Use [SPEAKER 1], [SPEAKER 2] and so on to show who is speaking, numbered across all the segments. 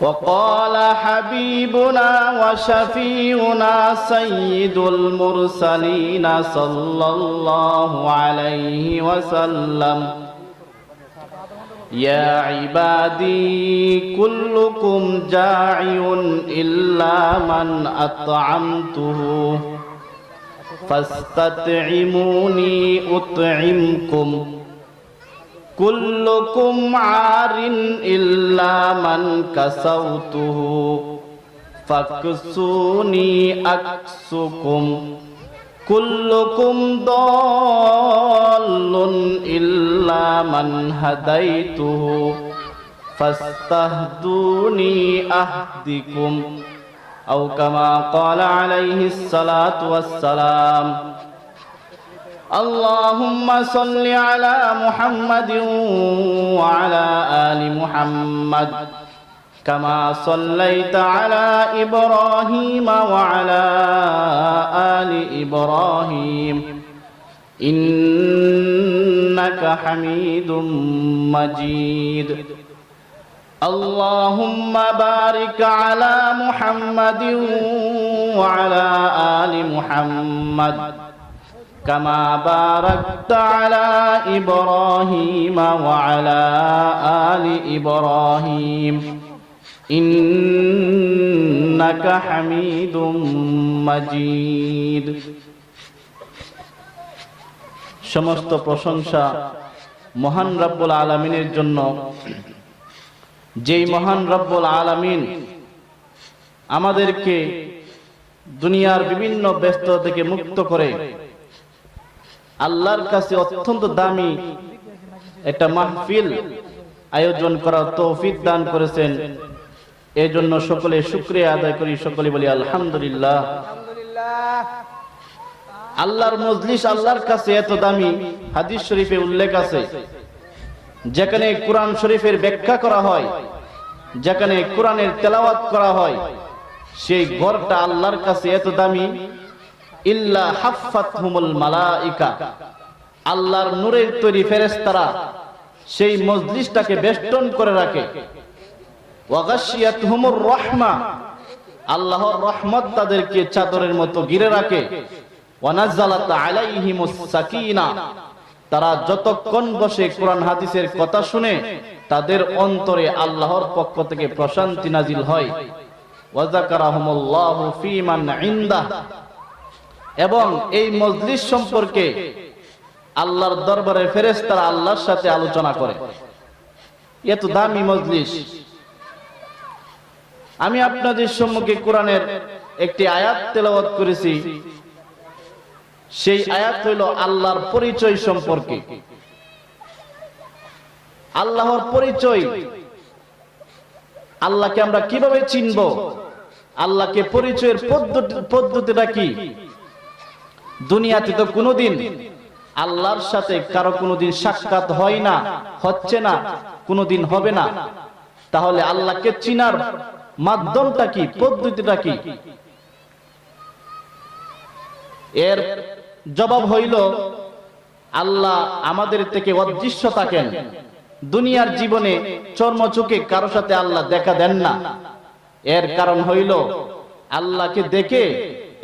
[SPEAKER 1] وقال حبيبنا وشفيعنا سيد المرسلين صلى الله عليه وسلم يا عبادي كلكم جائع إلا من أطعمته فاستطعموني أطعمكم كلكم عار إلا من كسوته فاكسوني أكسكم كلكم ضال إلا من هديته فاستهدوني أهدكم أو كما قال عليه الصلاة والسلام اللهم صل على محمد وعلى آل محمد كما صليت على إبراهيم وعلى آل إبراهيم إنك حميد مجيد اللهم بارك على محمد وعلى آل محمد كما باركت على إبراهيم وعلى آل إبراهيم إنك حميد مجيد সমস্ত প্রশংসা মহান রব্বুল আলামিনের জন্য, যেই মহান রব্বুল আলামিন আমাদেরকে দুনিয়ার বিভিন্ন ব্যস্ততা থেকে মুক্ত করে আল্লাহর কাছে অত্যন্ত দামি একটা মাহফিল আয়োজন করার তৌফিক দান করেছেন। এই জন্য সকলে শুকরিয়া আদায় করি, সকলে বলি আলহামদুলিল্লাহ। আল্লাহর মজলিস আল্লাহর কাছে এত দামি, হাদিস শরীফে উল্লেখ আছে, যেখানে কোরআন শরীফের ব্যাখ্যা করা হয়, যেখানে কোরআনের তেলাওয়াত করা হয়, সেই ঘরটা আল্লাহর কাছে এত দামি। ইল্লা হাফফাতহুমুল মালাইকা, আল্লাহর নূরের তৈরি ফেরেশতারা সেই মজলিসটাকে বেষ্টন করে রাখে। ওয়া গাশিয়াতহুমুর রাহমা, আল্লাহর রহমত তাদেরকে চাদরের মতো ঘিরে রাখে। ওয়া নাযালাত আলাইহিমুস সাকিনা, তারা যতক্ষণ বসে কোরআন হাদিসের কথা শুনে তাদের অন্তরে আল্লাহর পক্ষ থেকে প্রশান্তি নাজিল হয়। ওয়া যাকারাহুমুল্লাহু ফীমান ইনদাহ, এবং এই মজলিস সম্পর্কে আল্লাহর দরবারে ফেরেশতারা আল্লাহর সাথে আলোচনা করে। এত দামি মজলিস। আমি আপনাদের সম্মুখে কোরআনের একটি আয়াত তেলাওয়াত করেছি। সেই আয়াত হইল আল্লাহর পরিচয় সম্পর্কে। আল্লাহর পরিচয়, আল্লাহকে আমরা কিভাবে চিনব, আল্লাহকে পরিচয়ের পদ্ধতিটা কি? দুনিয়াতে তো কোনোদিন আল্লাহর সাথে কারো কোনোদিন সাক্ষাৎ হয় না, হচ্ছে না, কোনোদিন হবে না। তাহলে আল্লাহকে চিনার মাধ্যমটা কি, পদ্ধতিটা কি? এর জবাব হইল আল্লাহ আমাদের থেকে অদৃশ্য থাকেন। দুনিয়ার জীবনে চর্মচোখে কারো সাথে আল্লাহ দেখা দেন না। এর কারণ হইল আল্লাহকে দেখে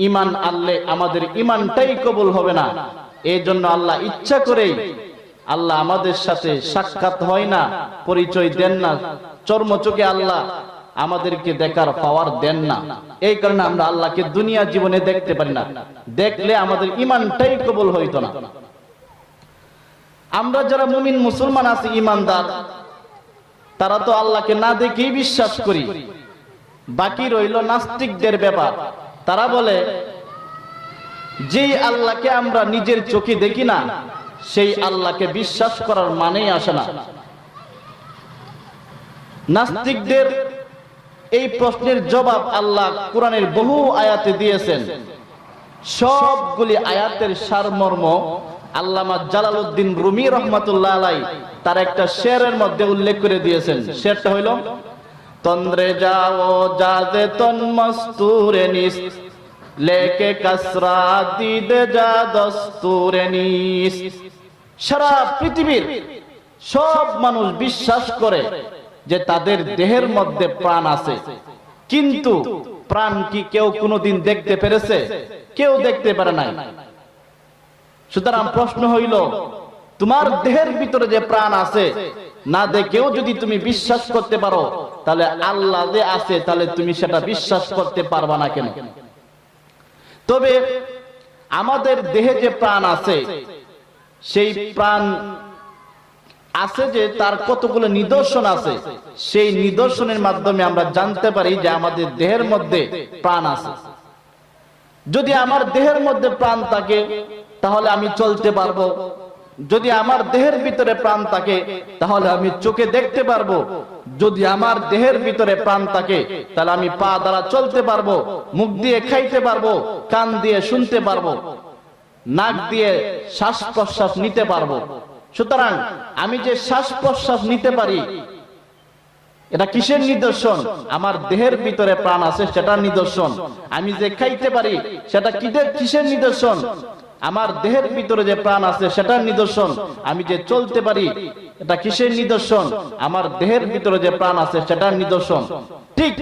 [SPEAKER 1] ঈমান আনলে আমাদের ঈমানটাই কবুল হবে না। এই জন্য আল্লাহ ইচ্ছা করেই আল্লাহ আমাদের সাথে সাক্ষাৎ হয় না, পরিচয় দেন না। চর্মচোখে আল্লাহ আমাদেরকে দেখার পাওয়ার দেন না। এই কারণে আমরা আল্লাহকে দুনিয়া জীবনে দেখতে পারি না। দেখলে আমাদের ঈমানটাই কবুল হইতো না। আমরা যারা মুমিন মুসলমান আছি, ঈমানদার, তারা তো আল্লাহকে না দেখেই বিশ্বাস করি। বাকি রইল নাস্তিকদের ব্যাপার। তারা বলে যেই আল্লাহকে আমরা নিজের চোখে দেখি না, সেই আল্লাহকে বিশ্বাস করার মানেই আসে না। নাস্তিকদের এই প্রশ্নের জবাব আল্লাহ কোরআনের বহু আয়াতে দিয়েছেন। সবগুলি আয়াতের সারমর্ম আল্লামা জালালউদ্দিন রুমি রহমাতুল্লাহ আলাইহি তার একটা শেরের মধ্যে উল্লেখ করে দিয়েছেন। শেরটা হইল, তন্দ্রে যাও যাদে তন মস্তুরে নিস লেকে কাসরা দিদে যা দস্তুরে নিস। সারা পৃথিবীর সব মানুষ বিশ্বাস করে যে তাদের দেহের মধ্যে প্রাণ আছে, কিন্তু প্রাণ কি কেউ কোনোদিন দেখতে পেরেছে? কেউ দেখতে পারে নাই। সুতরাং প্রশ্ন হইল, তোমার দেহের ভিতরে যে প্রাণ আছে না দেখেও যদি তুমি বিশ্বাস করতে পারো, তাহলে আল্লাহ যে আছে তাহলে তুমি সেটা বিশ্বাস করতে পারবা না কেন? তবে আমাদের দেহে যে প্রাণ আছে, সেই প্রাণ আছে যে তার কতগুলো নিদর্শন আছে, সেই নিদর্শনের মাধ্যমে আমরা জানতে পারি যে আমাদের দেহের মধ্যে প্রাণ আছে। যদি আমার দেহের মধ্যে প্রাণ থাকে তাহলে আমি চলতে পারবো, যদি আমার দেহের ভিতরে প্রাণ থাকে তাহলে আমি চোখে দেখতে পারবো, যদি আমার দেহের ভিতরে প্রাণ থাকে তাহলে আমি পা দ্বারা চলতে পারবো, মুখ দিয়ে খাইতে পারবো, কান দিয়ে শুনতে পারবো, নাক দিয়ে শ্বাস প্রশ্বাস নিতে পারবো। সুতরাং আমি যে শ্বাস প্রশ্বাস নিতে পারি, এটা কিসের নিদর্শন? আমার দেহের ভিতরে প্রাণ আছে সেটার নিদর্শন। আমি যে খাইতে পারি সেটা কিসের নিদর্শন? আমার দেহের ভিতরে যে প্রাণ আছে সেটার নিদর্শন। আমি যে চলতে পারি এটা কিসের নিদর্শন? আমার দেহের ভিতরে যে প্রাণ আছে সেটার নিদর্শন। ঠিক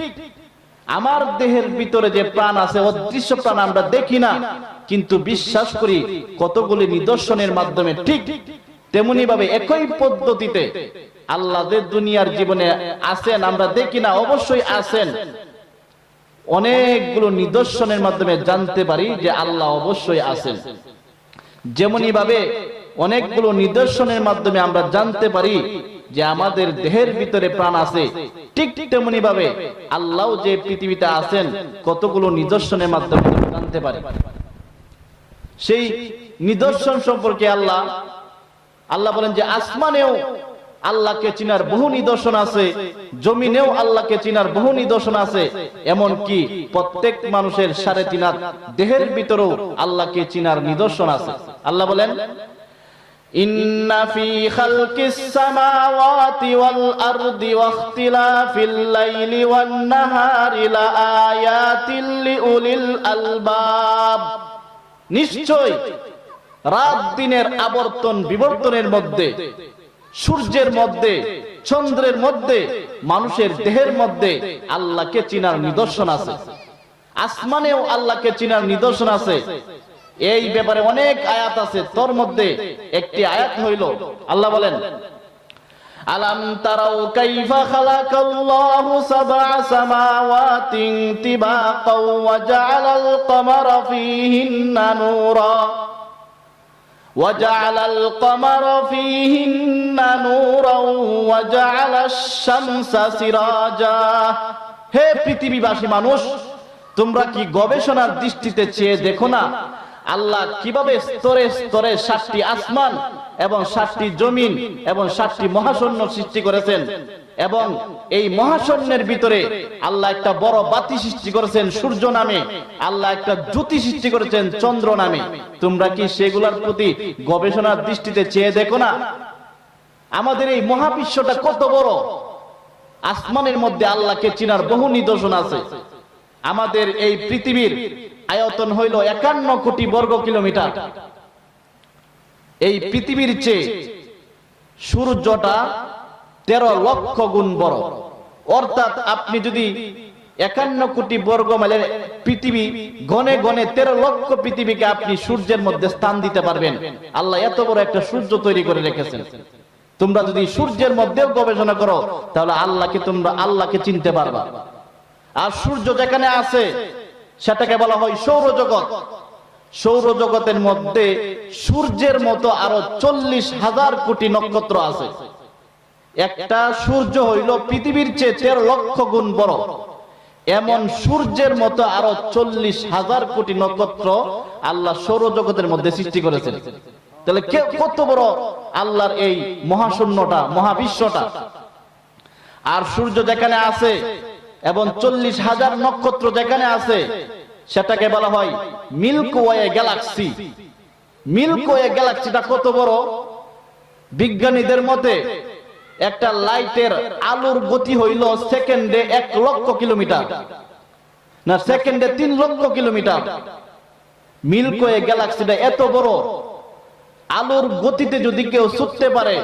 [SPEAKER 1] আমার দেহের ভিতরে যে প্রাণ আছে, অদৃশ্য প্রাণ আমরা দেখি না, কিন্তু বিশ্বাস করি কতগুলি নিদর্শনের মাধ্যমে। ঠিক তেমনি ভাবে একই পদ্ধতিতে আল্লাহ যে দুনিয়ার জীবনে আছেন, আমরা দেখি না, অবশ্যই আছেন। অনেকগুলো নিদর্শনের মাধ্যমে জানতে পারি যে আল্লাহ অবশ্যই আছেন। যেমনি ভাবে অনেকগুলো নিদর্শনের মাধ্যমে আমরা জানতে পারি যে আমাদের দেহের ভিতরে প্রাণ আছে, ঠিক তেমনি ভাবে আল্লাহ যে পৃথিবীতে আছেন কতগুলো নিদর্শনের মাধ্যমে জানতে পারি। সেই নিদর্শন সম্পর্কে আল্লাহ বলেন যে আসমানেও আল্লাহকে চিনার বহু নিদর্শন আছে, জমিনেও আল্লাহকে চিনার বহু নিদর্শন আছে। এমন কি প্রত্যেক মানুষের 3.5 হাত দেহের ভিতরেও আল্লাহকে চিনার নিদর্শন আছে। আল্লাহ বলেন, ইন্না ফি খালকিস সামাওয়াতি ওয়াল আরদি ওয়াখতিলাফিল লাইলি ওয়ান নাহারি লাআয়াতিল লিউলিল আলবাব। নিশ্চয় রাত দিনের আবর্তন বিবর্তনের মধ্যে, সূর্যের মধ্যে, চন্দ্রের মধ্যে, মানুষের দেহের মধ্যে আল্লাহকে চিনার নিদর্শন আছে। আসমানেও আল্লাহকে চিনার নিদর্শন আছে। এই ব্যাপারে অনেক আয়াত আছে, তোর মধ্যে একটি আয়াত হইল আল্লাহ বলেন, আলাম তারাউ কাইফা খালাকাল্লাহু সাবআ সামাওয়াতিন তিবাকাও ওয়া জাআলাল কমারা ফীহিন্না নূরা وجعل القمر فيهن نورا وجعل الشمس سراجا। হে পৃথিবীবাসী মানুষ, তোমরা কি গবেষণার দৃষ্টিতে চেয়ে দেখো না আল্লাহ কিভাবে স্তরে স্তরে 7টি আসমান এবং 7টি জমিন এবং 7টি মহাশূন্য সৃষ্টি করেছেন, এবং এই মহাশূন্যের ভিতরে আল্লাহ একটা বড় বাতি সৃষ্টি করেছেন সূর্য নামে, আল্লাহ একটা জ্যোতি সৃষ্টি করেছেন চন্দ্র নামে। তোমরা কি সেগুলোর প্রতি গবেষণার দৃষ্টিতে চেয়ে দেখো না আমাদের এই মহাবিশ্বটা কত বড়? আসমানের মধ্যে আল্লাহকে চিনার বহু নিদর্শন আছে। আমাদের এই পৃথিবীর আয়তন হইল 51 কোটি বর্গ কিলোমিটার। এই পৃথিবীর চেয়ে সূর্যটা 13 লক্ষ গুণ বড়। অর্থাৎ আপনি যদি 51 কোটি বর্গ মাইলের পৃথিবী গনে গনে 13 লক্ষ পৃথিবীকে আপনি সূর্যের মধ্যে স্থান দিতে পারবেন। আল্লাহ এত বড় একটা সূর্য তৈরি করে রেখেছেন। তোমরা যদি সূর্যের মধ্যেও গবেষণা করো তাহলে তোমরা আল্লাহকে চিনতে পারবা। আর সূর্য যেখানে আছে সেটাকে বলা হয় সৌরজগৎ। সৌরজগতের মধ্যে সূর্যের মতো আরো 40,000 কোটি নক্ষত্র আছে। একটা সূর্য হইল পৃথিবীর চেয়ে 13 লক্ষ গুণ বড়। এমন সূর্যের মতো আরো 40,000 কোটি নক্ষত্র আল্লাহ সৌরজগতের মধ্যে সৃষ্টি করেছেন। তাহলে কত বড় আল্লাহর এই মহাশূন্যটা, মহাবিশ্বটা। আর সূর্য যেখানে আছে এবং 40,000 নক্ষত্র যেখানে আছে সেটাকে বলা হয় milky way galaxy. Milky way গ্যালাক্সিটা কত বড়? বিজ্ঞানীদের মতে একটা লাইটের আলোর গতি হইল সেকেন্ডে 1 লক্ষ কিলোমিটার, না সেকেন্ডে 3 লক্ষ কিলোমিটার। মিল্কি ওয়ে গ্যালাক্সিটা এত বড়, আলোর গতিতে যদি কেউ ছুটতে পারে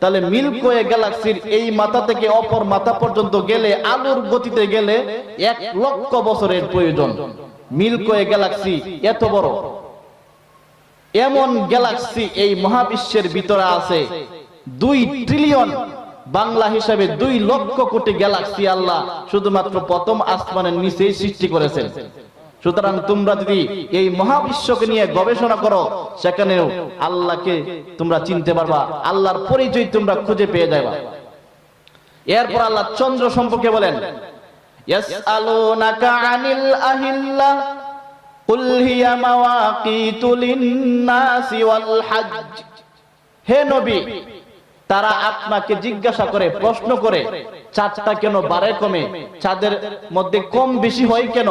[SPEAKER 1] তাহলে মিল্কি ওয়ে গ্যালাক্সির এই মাথা থেকে অপর মাথা পর্যন্ত গেলে আলোর গতিতে গেলে 1,00,000 বছরের প্রয়োজন। মিল্কি ওয়ে গ্যালাক্সি এত বড়, এমন গ্যালাক্সি এই মহাবিশ্বের ভিতরে আছে 2 ট্রিলিয়ন, বাংলা হিসাবে 2 লক্ষ কোটি গ্যালাক্সি আল্লাহ শুধুমাত্র প্রথম আসমানের নিচেই সৃষ্টি করেছেন। সুতরাং তোমরা যদি এই মহাবিশ্বকে নিয়ে গবেষণা করো, সেখানেও আল্লাহকে তোমরা চিনতে পারবা, আল্লাহর পরিচয় তোমরা খুঁজে পেয়ে যাবা। এরপর আল্লাহ চন্দ্র সম্পর্কে বলেন, ইয়াসআলুনাকা আনিল আহিল্লাহ কুল হিয়া মাওয়াকিতু লিন-নাসি ওয়াল হজ্জ। হে নবী, তারা আপনাকে জিজ্ঞাসা করে, প্রশ্ন করে, চাঁদটা কেন বাড়ে কমে, চাঁদের মধ্যে কম বেশি হয় কেন?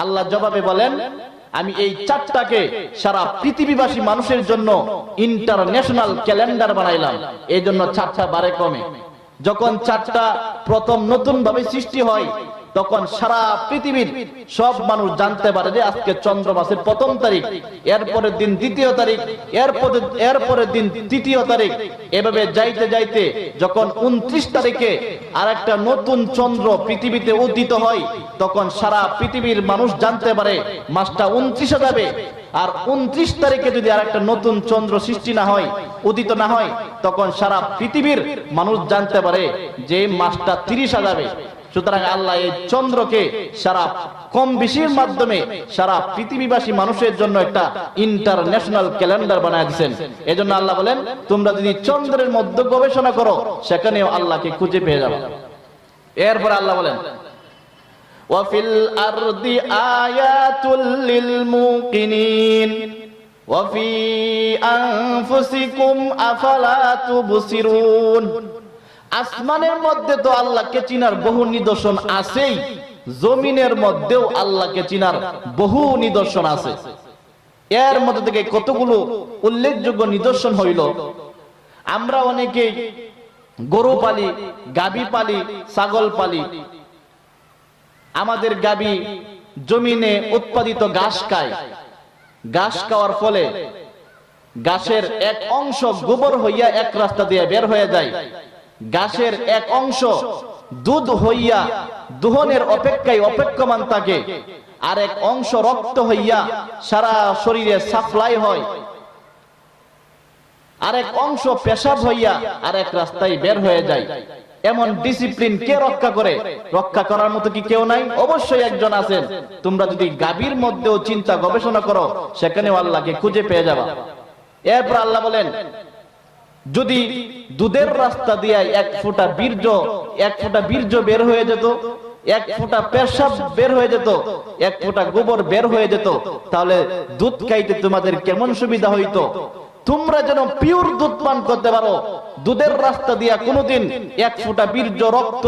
[SPEAKER 1] আল্লাহ জবাবে বলেন, আমি এই চাঁদটাকে সারা পৃথিবীবাসী মানুষের জন্য ইন্টারন্যাশনাল ক্যালেন্ডার বানাইলাম, এই জন্য চাঁদটা বাড়ে কমে। যখন চাঁদটা প্রথম নতুন ভাবে সৃষ্টি হয়, তখন সারা পৃথিবীর সব মানুষ জানতে পারে যে আজকে চন্দ্র মাসের 1ম তারিখ, এরপরের দিন 2য় তারিখ, এরপরের দিন 3য় তারিখ, এভাবে যাইতে যাইতে যখন 29 তারিখে আরেকটা নতুন চন্দ্র পৃথিবীতে উদিত হয়, তখন সারা পৃথিবীর মানুষ জানতে পারে মাসটা 29 যাবে। আর 29 তারিখে যদি আরেকটা নতুন চন্দ্র সৃষ্টি না হয়, উদিত না হয়, তখন সারা পৃথিবীর মানুষ জানতে পারে যে মাসটা 30 যাবে। সুতরাং আল্লাহ এই চন্দ্রকে সারা কম বেশির মাধ্যমে সারা পৃথিবীবাসী মানুষের জন্য একটা ইন্টারন্যাশনাল ক্যালেন্ডার বানায় দিয়েছেন। এজন্য আল্লাহ বলেন, তোমরা যদি চন্দ্রের মধ্যে গবেষণা করো, সেখানেও আল্লাহকে খুঁজে পেয়ে যাবে। এরপর আল্লাহ বলেন, ওয়াফিল আরদি আয়াতুল লিল মুকিনিন ওয়াফি আনফুসিকুম আফালা তুবসিরুন। আসমানের মধ্যে তো আল্লাহকে চিনার বহু নিদর্শন আছেই, জমিনের মধ্যেও আল্লাহকে চিনার বহু নিদর্শন আছে। এর মধ্যে থেকে কতগুলো উল্লেখযোগ্য নিদর্শন হইল, আমরা অনেকেই গরু পালি, গাবি পালি, ছাগল পালি। আমাদের গাবি জমিনে উৎপাদিত ঘাস খায়, ঘাস খাওয়ার ফলে ঘাসের এক অংশ গোবর হইয়া এক রাস্তা দিয়ে বের হয়ে যায়, ঘাসের এক অংশ দুধ হইয়া দহনের অপেক্ষায় অপেক্ষমান থাকে, আর এক অংশ রক্ত হইয়া সারা শরীরে সাপ্লাই হয়, আর এক অংশ পেশাব হইয়া আর এক রাস্তায় বের হয়ে যায়। এমন ডিসিপ্লিন কে রক্ষা করে? রক্ষা করার মতো কি কেউ নাই? অবশ্যই একজন আছেন। তোমরা যদি গাভীর মধ্যেও চিন্তা গবেষণা করো, সেখানেও আল্লাহকে খুঁজে পেয়ে যাবা। এরপর আল্লাহ বলেন, যদি দুধের রাস্তা দিয়ে এক ফোঁটা বীর্য বের হয়ে যেত, এক ফোঁটা পেশাব বের হয়ে যেত, এক ফোঁটা গোবর বের হয়ে যেত, তাহলে দুধ খাইতে তোমাদের কেমন সুবিধা হইতো। তোমরা যেন পিওর দুধ পান করতে পারো, দুধের রাস্তা দিয়া কোনোদিন এক ফোঁটা বীর্য, রক্ত,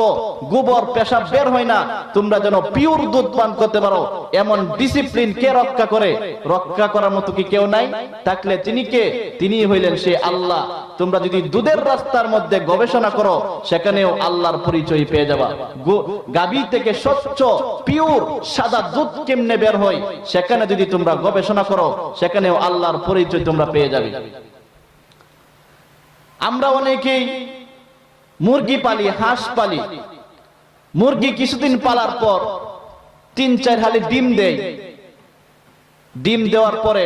[SPEAKER 1] গোবর, পেশাব বের হয় না, তোমরা যেন পিওর দুধ পান করতে পারো, এমন ডিসিপ্লিন কে রক্ষা করে? রক্ষা করার মতো কি কেউ নাই? থাকলে তিনি কে? তিনি হইলেন সে আল্লাহ। তোমরা যদি দুধের রাস্তার মধ্যে গবেষণা করো, সেখানেও আল্লাহর পরিচয় পেয়ে যাবা। গাভী থেকে স্বচ্ছ পিওর সাদা দুধ কেমনে বের হয়, সেখানে যদি তোমরা গবেষণা করো, সেখানেও আল্লাহর পরিচয় তোমরা পেয়ে যাবে। আমরা অনেকেই মুরগি পালি, হাঁস পালি। মুরগি কিছুদিন পালার পর 3-4 হালি ডিম দেয়। ডিম দেওয়ার পরে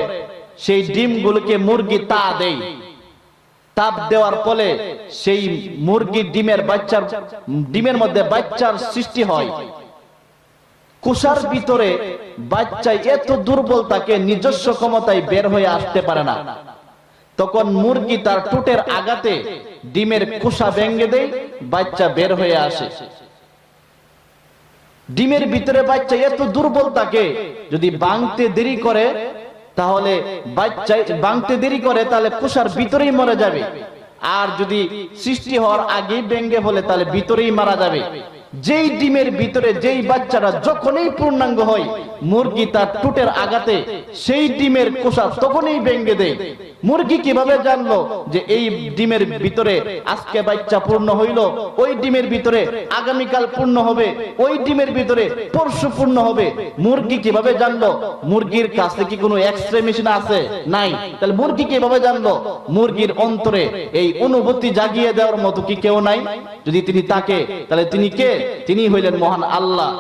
[SPEAKER 1] সেই ডিমগুলোকে মুরগি দেয়। তাপ দেওয়ার ফলে সেই মুরগি ডিমের মধ্যে বাচ্চার সৃষ্টি হয়। কুষার ভিতরে বাচ্চা এত দুর্বল থাকে, নিজস্ব ক্ষমতায় বের হয়ে আসতে পারে না। তখন মুরগি তার ঠোঁটের আঘাতে ডিমের কুষা ভেঙে দেয়, বাচ্চা বের হয়ে আসে। ডিমের ভিতরে বাচ্চা এত দুর্বল থাকে, যদি ভাঙতে দেরি করে তাহলে কুষার ভিতরেই মরে যাবে। আর যদি সৃষ্টি হওয়ার আগেই ভেঙে ফেলে, তাহলে ভিতরেই মারা যাবে। যেই ডিমের ভিতরে যেই বাচ্চারা যখনই পূর্ণাঙ্গ হয়, মুরগি তার ঠোঁটের আঘাতে সেই ডিমের কোষা তখনই ভেঙে দেয়। মুরগি কিভাবে জানলো যে এই ডিমের ভিতরে আজকে বাচ্চা পূর্ণ হইল, ওই ডিমের ভিতরে আগামীকাল পূর্ণ হবে, ওই ডিমের ভিতরে পরশু পূর্ণ হবে? মুরগি কিভাবে জানলো? মুরগির কাছে কি কোনো এক্সরে মেশিন আছে? নাই। তাহলে মুরগি কিভাবে জানলো? মুরগির অন্তরে এই অনুভূতি জাগিয়ে দেওয়ার মতো কি কেউ নাই? যদি তিনি তাকে, তাহলে তিনি কে? তিনি হইলেন মহান আল্লাহ।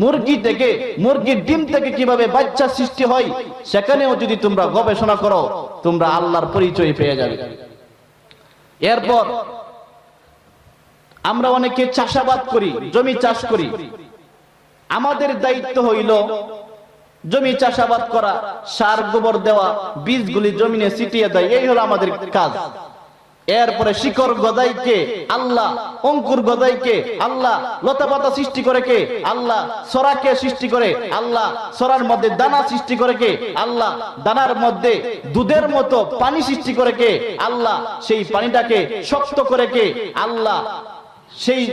[SPEAKER 1] মুরগি থেকে, মুরগির ডিম থেকে কিভাবে বাচ্চা সৃষ্টি হয় সেখানেও যদি তোমরা গবেষণা করো, তোমরা আল্লাহর পরিচয় পেয়ে যাবে। এরপর আমরা অনেকে চাষাবাদ করি, জমি চাষ করি। আমাদের দায়িত্ব হইল জমি চাষাবাদ করা, সার গোবর দেওয়া, বীজগুলি জমিনে ছিটিয়ে দেয়, এই হলো আমাদের কাজ। এরপরে শিকড় গজায় কে? আল্লাহ। অঙ্কুর গজায় কে? আল্লাহ। লতা পাতা সৃষ্টি করে কে? আল্লাহ। সরাকে সৃষ্টি করে আল্লাহ। সরার মধ্যে দানা সৃষ্টি করে কে? আল্লাহ। দানার মধ্যে দুধের মতো পানি সৃষ্টি করে কে? আল্লাহ। সেই পানিটাকে শক্ত করে কে? আল্লাহ। সেই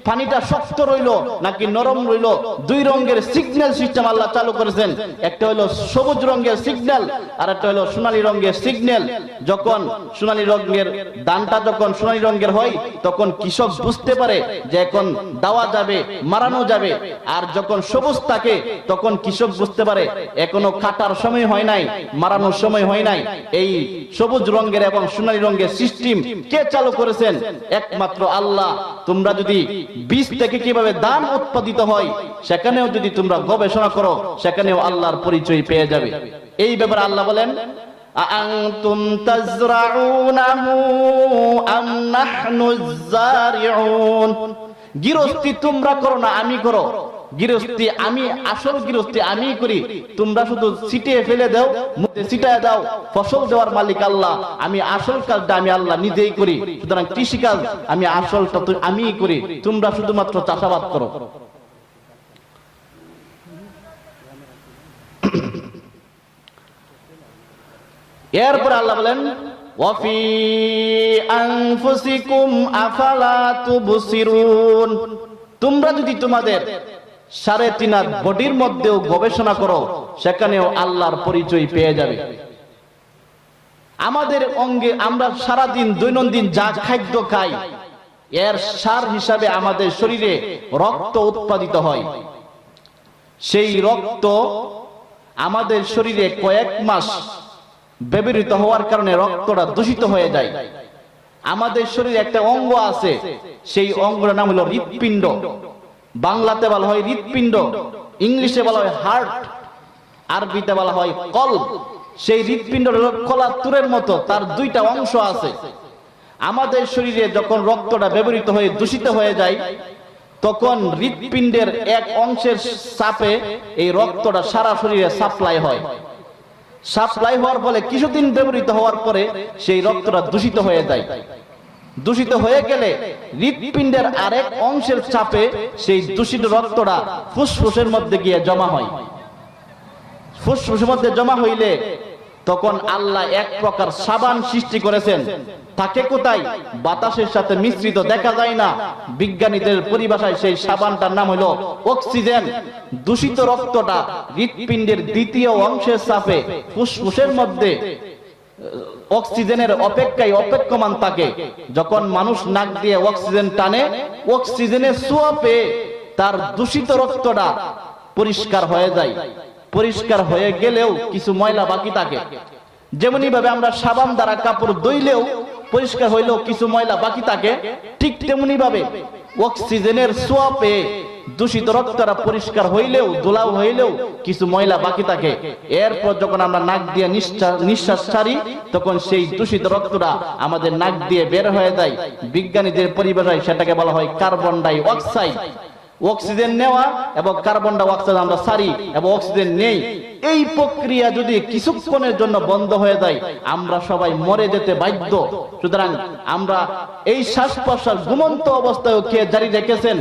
[SPEAKER 1] পানিটা শক্ত রইল নাকি নরম রইল, দুই রঙের সিগন্যাল সিস্টেম আল্লাহ চালু করেছেন। একটা হলো সবুজ রঙের সিগন্যাল, আর একটা হলো সোনালী রঙের সিগন্যাল। যখন সোনালী রঙের ধানটা যখন সোনালী রঙের হয়, তখন কৃষক বুঝতে পারে যে এখন দাওয়া যাবে, মারানো যাবে। আর যখন সবুজ থাকে, তখন কৃষক বুঝতে পারে এখনো কাটার সময় হয় নাই, মারানোর সময় হয় নাই। এই সবুজ রঙের এবং সোনালী রঙের সিস্টেম কে চালু করেছেন? একমাত্র আল্লাহ। তোমরা যদি বীজ থেকে কিভাবে ধান উৎপাদিত হয় সেখানেও যদি তোমরা গবেষণা করো, সেখানেও আল্লাহর পরিচয় পেয়ে যাবে। এই ব্যাপারে আল্লাহ বলেন, আনতুম তাজরাউনাহু আম নাহনুজ জারিউন। গৃহস্থী তোমরা করো না, আমি করো। গৃহস্থী আমি, আসল গৃহস্থী আমি করি। তোমরা শুধু ছিটিয়ে ফেলে দাও, ছিটায় দাও। ফসল দেওয়ার মালিক আল্লাহ। আমি আসল কাজটা আমি আল্লাহ নিজেই করি। সুতরাং কৃষি কাজ আমি আসলটা তো আমিই করি, তোমরা শুধুমাত্র চাষাবাদ করো। এরপর আল্লাহ বলেন, ওয়াফি আনফুসিকুম আফালা তুবসিরুন। তোমরা যদি তোমাদের 3.5 হাত বডির মধ্যেও গবেষণা করো, সেখানেও আল্লাহর পরিচয় পেয়ে যাবে। আমাদের অঙ্গে আমরা সারাদিন দৈনন্দিন যা খাদ্য খাই, এর সার হিসাবে আমাদের শরীরে রক্ত উৎপাদিত হয়। সেই রক্ত আমাদের শরীরে কয়েক মাস ব্যবহৃত হওয়ার কারণে রক্তটা দূষিত হয়ে যায়। আমাদের শরীরে একটা অঙ্গ আছে, সেই অঙ্গের নাম হলো হৃৎপিণ্ড। বাংলাতে বলা হয় হৃৎপিণ্ড, ইংলিশে বলা হয় হার্ট, আরবিতে বলা হয় কলব। সেই হৃৎপিণ্ড হলো কলা তুরের মতো, তার 2টা অংশ আছে। আমাদের শরীরে যখন রক্তটা ব্যবহৃত হয়ে দূষিত হয়ে যায়, তখন হৃৎপিণ্ডের এক অংশের চাপে এই রক্তটা সারা শরীরে সাপ্লাই হয়। সাপ্লাই হওয়ার ফলে কিছুদিন ব্যবহৃত হওয়ার পরে সেই রক্তটা দূষিত হয়ে যায়। দূষিত হয়ে গেলে হৃৎপিণ্ডের আরেক অংশের চাপে সেই দূষিত রক্তটা ফুসফুসের মধ্যে গিয়ে জমা হয়। ফুসফুসের মধ্যে জমা হইলে তখন আল্লাহ এক প্রকার সাবান সৃষ্টি করেছেন। থাকে কোথায়? বাতাসের সাথে মিশ্রিত, দেখা যায় না। বিজ্ঞানীদের পরিভাষায় সেই সাবানটার নাম হলো অক্সিজেন। দূষিত রক্তটা হৃৎপিণ্ডের 2য় অংশের চাপে ফুসফুসের মধ্যে অক্সিজেনের অপেক্ষায় অপেক্ষমান থাকে। যখন মানুষ নাক দিয়ে অক্সিজেন টানে, অক্সিজেনের ছোঁয়া পেয়ে তার দূষিত রক্তটা পরিষ্কার হয়ে যায়। পরিষ্কার হয়ে গেলেও কিছু ময়লা বাকি থাকে। যেমনি ভাবে আমরা সাবান দ্বারা কাপড় ধুইলেও পরিষ্কার হইলেও কিছু ময়লা বাকি থাকে, ঠিক তেমনি ভাবে অক্সিজেনের ছোঁয়া পেয়ে দূষিত রক্তটা পরিষ্কার হইলেও, ধুলাও হইলেও কিছু ময়লা বাকি থাকে। এরপর যখন আমরা নাক দিয়ে নিঃশ্বাস ছাড়ি, তখন সেই দূষিত রক্তটা আমাদের নাক দিয়ে বের হয়ে যায়। বিজ্ঞানীদের পরিভাষায় সেটাকে বলা হয় কার্বন ডাই অক্সাইড। অক্সিজেন নেওয়া এবং কার্বন ডাই অক্সাইড আমরা ছাড়ি এবং অক্সিজেন নেই। এই প্রক্রিয়া যদি কিছুক্ষণের জন্য বন্ধ হয়ে যায়, আমরা সবাই মরে যেতে বাধ্য। সুতরাং আমরা এই শ্বাস প্রশ্বাস ঘুমন্ত অবস্থায় কে জারি রেখেছেন?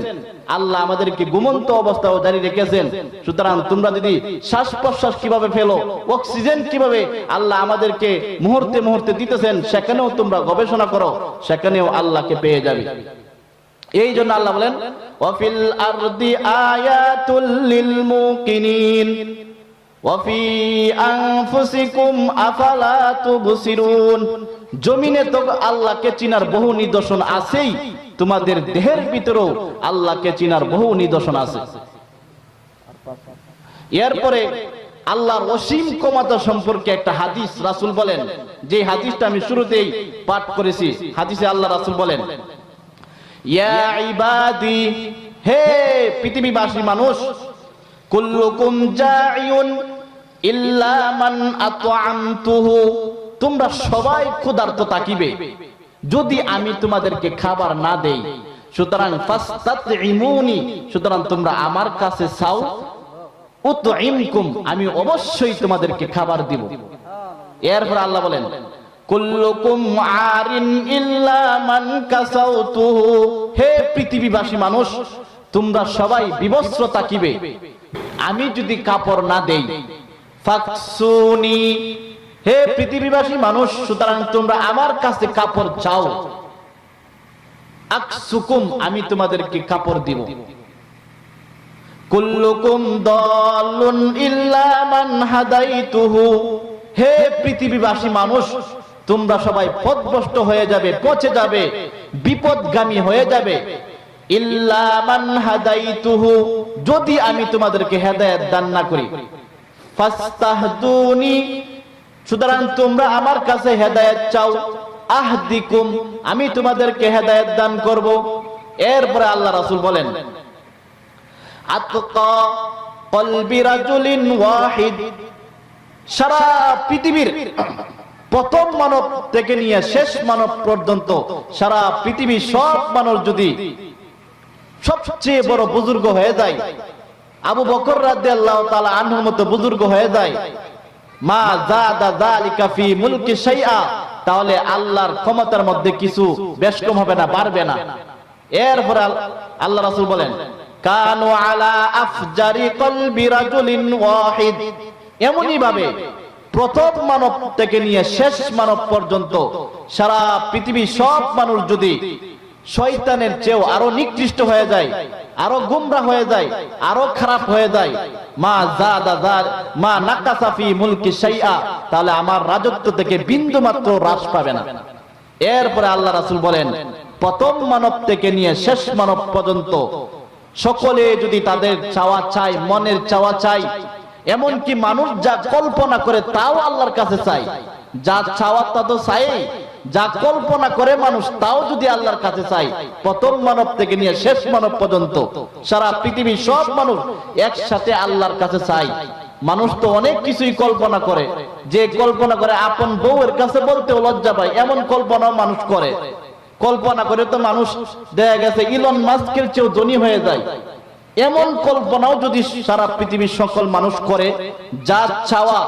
[SPEAKER 1] আল্লাহ আমাদেরকে ঘুমন্ত অবস্থায় জারি রেখেছেন। সুতরাং তোমরা যদি শ্বাস প্রশ্বাস কিভাবে ফেলো, অক্সিজেন কিভাবে আল্লাহ আমাদেরকে মুহূর্তে মুহূর্তে দিতেছেন, সেখানেও তোমরা গবেষণা করো, সেখানেও আল্লাহকে পেয়ে যাবে। এই জন্য আল্লাহ বলেন, ওয়াফিল আরদি আয়াতুল লিল মুকিনিন। ওয়া ফি আনফুসিকুম আফালা তুবসিরুন। জমিনে তো আল্লাহকে চিনার বহু নিদর্শন আছেই, তোমাদের দেহের ভিতরেও আল্লাহকে চিনার বহু নিদর্শন আছে। এরপরে আল্লাহর অসীম ক্ষমতা সম্পর্কে একটা হাদিস রাসূল বলেন, যে হাদিসটা আমি শুরুতেই পাঠ করেছি। হাদিসে আল্লাহ রাসূল বলেন, ইয়া ইবাদি, হে পৃথিবীবাসী মানুষ, কুল্লুকুম জাইউন ইল্লা মান আতআমতুহু, তোমরা সবাই ক্ষুধার্ত থাকিবে যদি আমি তোমাদেরকে খাবার না দেই। সুতরাং ফাস্তাতইমুনি, সুতরাং তোমরা আমার কাছে চাও, উতইমকুম, আমি অবশ্যই তোমাদেরকে খাবার দিব। এরপর আল্লাহ বলেন, কুল্লুকুম আরিন ইল্লা মান কাসাউতুহু, হে পৃথিবীবাসী মানুষ, তোমরা সবাই বিবস্ত্র থাকিবে আমি যদি কাপড় না দেই। ফাকসুনি, হে পৃথিবীবাসী মানুষ, সুতরাং তোমরা আমার কাছে কাপড় চাও। আকসুকুম, আমি তোমাদেরকে কাপড় দিব। কুল্লুকুম দাল্লুন ইল্লা মান হাদাইতুহু, হে পৃথিবীবাসী মানুষ, তোমরা সবাই পথভ্রষ্ট হয়ে যাবে, পচে যাবে, বিপদগামী হয়ে যাবে। ইল্লা মান হাদাইতুহু, যদি আমি তোমাদেরকে হেদায়েত দান না করি। ফাস্তাহদুনি, সুতরাং তোমরা আমার কাছে হেদায়েত চাও। আহদিকুম, আমি তোমাদেরকে হেদায়েত দান করব। এরপরে আল্লাহ রাসূল বলেন, আতকা কলবি রাজুলিন ওয়াহিদ, সারা পৃথিবীর প্রথম মানব থেকে নিয়ে শেষ মানব পর্যন্ত সারা পৃথিবীর সব মানুষ যদি সবচেয়ে বড় বুজুর্গ হয়ে যায়, আবু বকর রাদিয়াল্লাহু তাআলা আনহুর মতো বুজুর্গ হয়ে যায়, মা যাদা যালিকা ফি মুলকি শাইআ, তাহলে আল্লাহর ক্ষমতার মধ্যে কিছু বেশ কম হবে না, বাড়বে না। এরপর আল্লাহ রাসূল বলেন, কানু আলা আফজারি কলবি রাজুলিন ওয়াহিদ, এমনই ভাবে প্রথম মানব থেকে নিয়ে শেষ মানব পর্যন্ত সারা পৃথিবীর সব মানুষ যদি শয়তানের চেয়েও আরো নিকৃষ্ট হয়ে যায়, আরো গুমরা হয়ে যায়, আরো খারাপ হয়ে যায়, মা মা নাকাসা ফি মুলকি শাইআ, তাহলে আমার রাজত্ব থেকে বিন্দু মাত্র হ্রাস পাবে না। এরপরে আল্লাহ রাসূল বলেন, প্রথম মানব থেকে নিয়ে শেষ মানব পর্যন্ত সকলে যদি তাদের চাওয়া চায়, মনের চাওয়া চায়, এমনকি মানুষ যা কল্পনা করে তাও আল্লাহর কাছে চায়, যা চাওয়া তা তো চাই, যা কল্পনা করে মানুষ তাও যদি আল্লাহর কাছে চাই, প্রথম মানব থেকে নিয়ে শেষ মানব পর্যন্ত সারা পৃথিবীর সব মানুষ একসাথে আল্লাহর কাছে চাই। মানুষ তো অনেক কিছুই কল্পনা করে, যে কল্পনা করে আপন বউয়ের কাছে বলতেও লজ্জা পায়, এমন কল্পনা মানুষ করে। কল্পনা করে তো মানুষ দেখা গেছে ইলন মাস্কের চেয়েও ধনী হয়ে যায়। এমন কল্পনাও যদি সারা পৃথিবীর সকল মানুষ করে, যা চাওয়া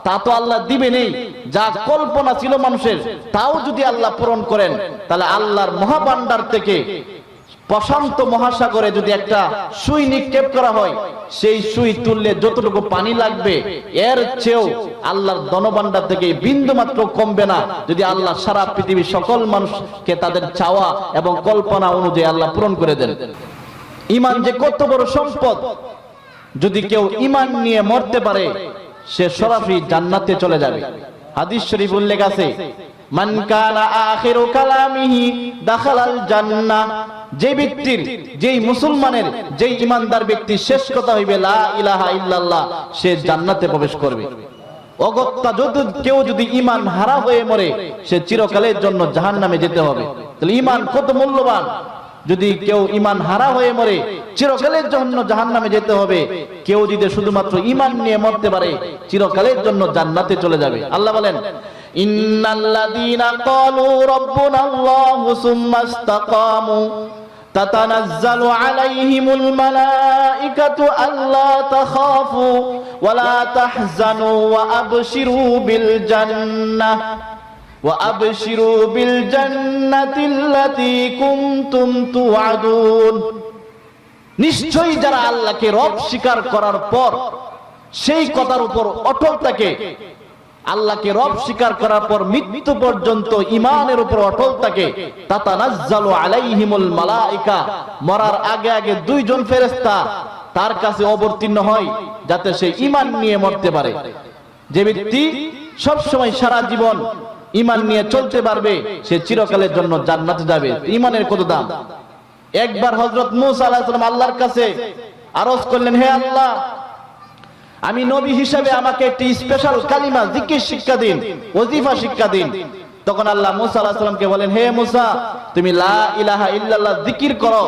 [SPEAKER 1] তা তো আল্লাহ দিবে নেই, যা কল্পনা ছিল মানুষের তাও যদি আল্লাহ পূরণ করেন, তাহলে আল্লাহর মহাভান্ডার থেকে প্রশান্ত মহাসাগরে যদি একটা সুই নিক্ষেপ করা হয়, সেই সুই তুললে যতটুকু পানি লাগবে এর চেয়েও আল্লাহর ধনভান্ডার থেকে বিন্দু মাত্র কমবে না, যদি আল্লাহ সারা পৃথিবীর সকল মানুষকে তাদের চাওয়া এবং কল্পনা অনুযায়ী আল্লাহ পূরণ করে দেন। ঈমান যে কত বড় সম্পদ, যদি কেউ ঈমান নিয়ে মরতে পারে সে সরাসরি জান্নাতে চলে যাবে। হাদিস শরীফ উল্লেখ আছে, মান কানা আখিরু কালামিহি দাখালাল জান্নাহ, যে ব্যক্তির, যেই মুসলমানের, যেই ঈমানদার ব্যক্তির শেষ কথা হইবে লা ইলাহা ইল্লাল্লাহ, সে জান্নাতে প্রবেশ করবে। অগত্যা যদি কেউ যদি ঈমান হারা হয়ে মরে, সে চিরকালের জন্য জাহান্নামে যেতে হবে। তাহলে ঈমান কত মূল্যবান, যদি কেউ ঈমান হারা হয়ে মরে চিরকালের জন্য জাহান্নামে যেতে হবে। কেউ যদি শুধুমাত্র ঈমান নিয়ে মরতে পারে চিরকালের জন্য জান্নাতে চলে যাবে। আল্লাহ বলেন, ইন্নাল্লাযীনা ক্বালু রাব্বুনাল্লাহু সুম্মা ইসতাকামু তাতানাজ্জালু আলাইহিমুল মালাইকাতু আল্লা তাখাফু ওয়া লা তাহজানু ওয়া আবশিরু বিল জান্নাহ وَأَبْشِرُوا بِالْجَنَّةِ الَّتِي كُنتُمْ تُوعَدُونَ। নিশ্চয়ই যারা আল্লাহকে রব স্বীকার করার পর সেই কথার উপর অটল থাকে, আল্লাহকে রব স্বীকার করার পর মৃত্যু পর্যন্ত ঈমানের উপর অটল থাকে, তাতানাজ্জালু আলাইহিমুল মালাইকা, মরার আগে আগে দুইজন ফেরেশতা তার কাছে অবতীর্ণ হয়, যাতে সে ঈমান নিয়ে মরতে পারে। যে ব্যক্তি সব সময় সারা জীবন ঈমান নিয়ে চলতে পারবে, সে চিরকালের জন্য জান্নাতে যাবে। ঈমানের কত দাম! একবার হযরত মূসা আলাইহিস সালাম আল্লাহর কাছে আরজ করলেন, হে আল্লাহ, আমি নবী হিসেবে আমাকে একটি স্পেশাল কালিমা জিকির শিক্ষা দিন, ওজিফা শিক্ষা দিন। তখন আল্লাহ মূসা আলাইহিস সালামকে বলেন, হে মূসা, তুমি লা ইলাহা ইল্লাল্লাহ জিকির করো।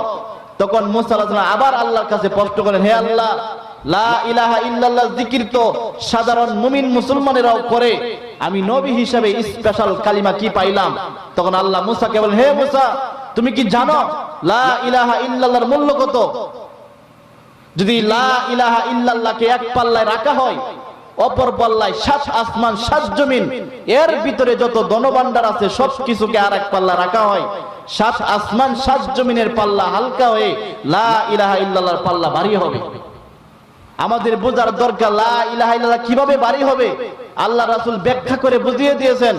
[SPEAKER 1] তখন মূসা আলাইহিস সালাম আবার আল্লাহর কাছে প্রশ্ন করেন, হে আল্লাহ, লা ইলাহা ইল্লাল্লাহ জিকির তো সাধারণ মুমিন মুসলমানেরাও করে, আমি নবী হিসেবে স্পেশাল কালিমা কি পাইলাম? তখন আল্লাহ মূসাকে বলেন, হে মূসা, তুমি কি জানো লা ইলাহা ইল্লাল্লাহর মূল্য কত? যদি লা ইলাহা ইল্লাল্লাহকে এক পাল্লায় রাখা হয়, অপর পাল্লায় 7 আসমান 7 জমিন, এর ভিতরে যত ধনভাণ্ডার আছে সবকিছুকে আরেক পাল্লা রাখা হয়, 7 আসমান 7 জমিনের পাল্লা হালকা হয়ে লা ইলাহা ইল্লাল্লাহর পাল্লা ভারী হবে। আমাদের বোঝার দরকার লা ইলাহা ইল্লাল্লাহ কিভাবে ভারী হবে। আল্লাহ রাসূল ব্যাখ্যা করে বুঝিয়ে দিয়েছেন।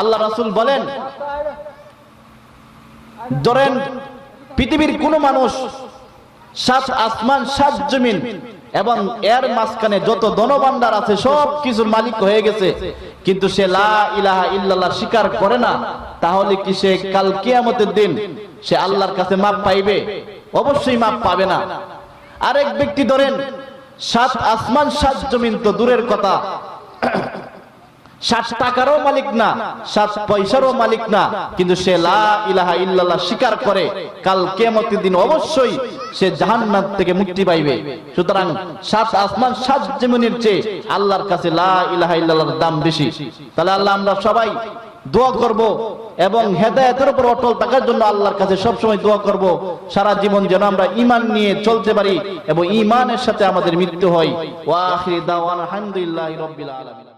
[SPEAKER 1] আল্লাহ রাসূল বলেন, ধরেন পৃথিবীর কোন মানুষ 7 আসমান 7 জমিন এবং এর মাঝখানে যত ধনভাণ্ডার আছে সব কিছুর মালিক হয়ে গেছে, কিন্তু সে লা ইলাহা ইল্লাল্লাহ স্বীকার করে না, তাহলে কি সে কাল কিয়ামতের দিন সে আল্লাহর কাছে মাপ পাইবে? অবশ্যই মাপ পাবে না। আরেক ব্যক্তি ধরেন 7 আসমান 7 জমিন তো দূরের কথা, 7 টাকারও মালিক না, 7 পয়সারও মালিক না, কিন্তু সে লা ইলাহা ইল্লাল্লাহ স্বীকার করে, কাল কিয়ামতের দিন অবশ্যই সে জাহান্নাম থেকে মুক্তি পাইবে। সুতরাং 7 আসমান 7 জমিনের চেয়ে আল্লাহর কাছে লা ইলাহা ইল্লাল্লাহর দাম বেশি। তাহলে আল্লাহ আমরা সবাই দোয়া করব এবং হেদায়েতের উপর অটল থাকার জন্য আল্লাহর কাছে সব সময় দোয়া করব, সারা জীবন যেন আমরা ঈমান নিয়ে চলতে পারি এবং ঈমানের সাথে আমাদের মৃত্যু হয়। ওয়া আখিরি দাওয়ানা আলহামদুলিল্লাহি রাব্বিল আলামিন।